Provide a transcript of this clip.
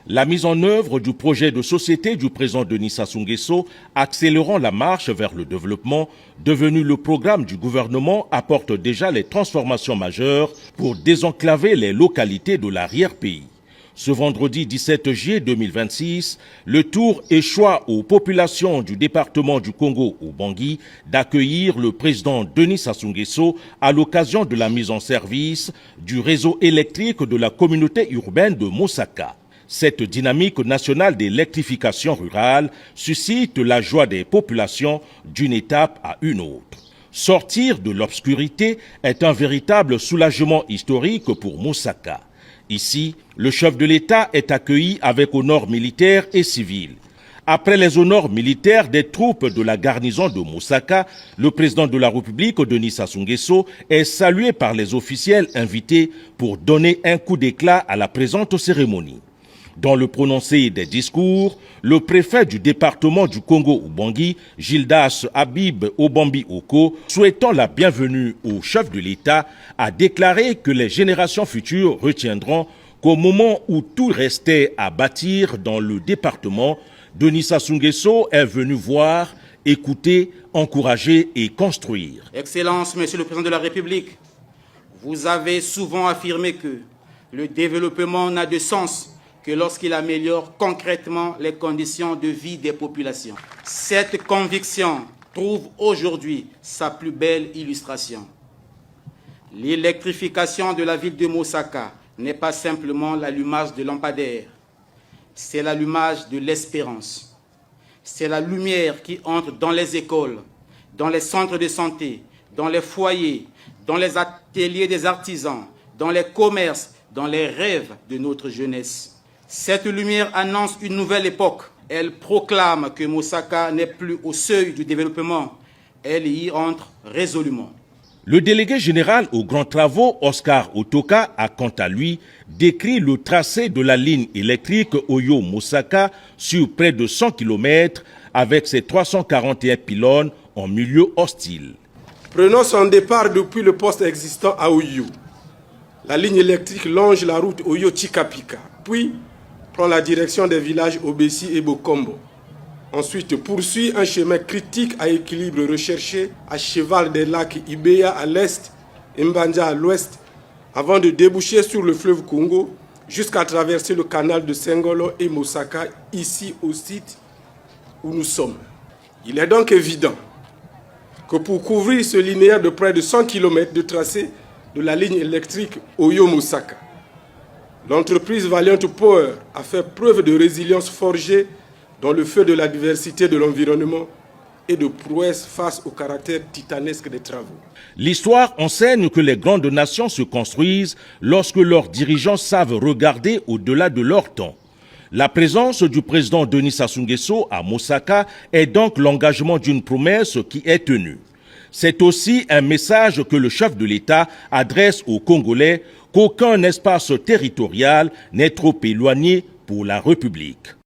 La mise en œuvre du projet de société du président Denis Sassou Nguesso, accélérant la marche vers le développement, devenu le programme du gouvernement, apporte déjà les transformations majeures pour désenclaver les localités de l'arrière-pays. Ce vendredi 17 juillet 2026, le tour échoit aux populations du département du Congo au Bangui d'accueillir le président Denis Sassou Nguesso à l'occasion de la mise en service du réseau électrique de la communauté urbaine de Mosaka. Cette dynamique nationale d'électrification rurale suscite la joie des populations d'une étape à une autre. Sortir de l'obscurité est un véritable soulagement historique pour Mosaka. Ici, le chef de l'État est accueilli avec honneurs militaires et civils. Après les honneurs militaires des troupes de la garnison de Mosaka, le président de la République, Denis Sassou Nguesso, est salué par les officiels invités pour donner un coup d'éclat à la présente cérémonie. Dans le prononcé des discours, le préfet du département du Congo au Bangui, Gildas Habib Obambi Oko, souhaitant la bienvenue au chef de l'État, a déclaré que les générations futures retiendront qu'au moment où tout restait à bâtir dans le département, Denis Sassou Nguesso est venu voir, écouter, encourager et construire. Excellence, Monsieur le Président de la République, vous avez souvent affirmé que le développement n'a de sens que lorsqu'il améliore concrètement les conditions de vie des populations. Cette conviction trouve aujourd'hui sa plus belle illustration. L'électrification de la ville de Mosaka n'est pas simplement l'allumage de lampadaires, c'est l'allumage de l'espérance. C'est la lumière qui entre dans les écoles, dans les centres de santé, dans les foyers, dans les ateliers des artisans, dans les commerces, dans les rêves de notre jeunesse. Cette lumière annonce une nouvelle époque. Elle proclame que Mosaka n'est plus au seuil du développement. Elle y entre résolument. Le délégué général aux grands travaux, Oscar Otoka, a quant à lui décrit le tracé de la ligne électrique Oyo-Mosaka sur près de 100 km avec ses 341 pylônes en milieu hostile. Prenons son départ depuis le poste existant à Oyo. La ligne électrique longe la route Oyo-Chikapika, puis prend la direction des villages Obesi et Bokombo. Ensuite, poursuit un chemin critique à équilibre recherché à cheval des lacs Ibeya à l'est et Mbanja à l'ouest, avant de déboucher sur le fleuve Congo jusqu'à traverser le canal de Sengolo et Mosaka, ici au site où nous sommes. Il est donc évident que pour couvrir ce linéaire de près de 100 km de tracé de la ligne électrique Oyo-Mosaka, l'entreprise Valiant Power a fait preuve de résilience forgée dans le feu de la diversité de l'environnement et de prouesse face au caractère titanesque des travaux. L'histoire enseigne que les grandes nations se construisent lorsque leurs dirigeants savent regarder au-delà de leur temps. La présence du président Denis Sassou Nguesso à Mosaka est donc l'engagement d'une promesse qui est tenue. C'est aussi un message que le chef de l'État adresse aux Congolais qu'aucun espace territorial n'est trop éloigné pour la République.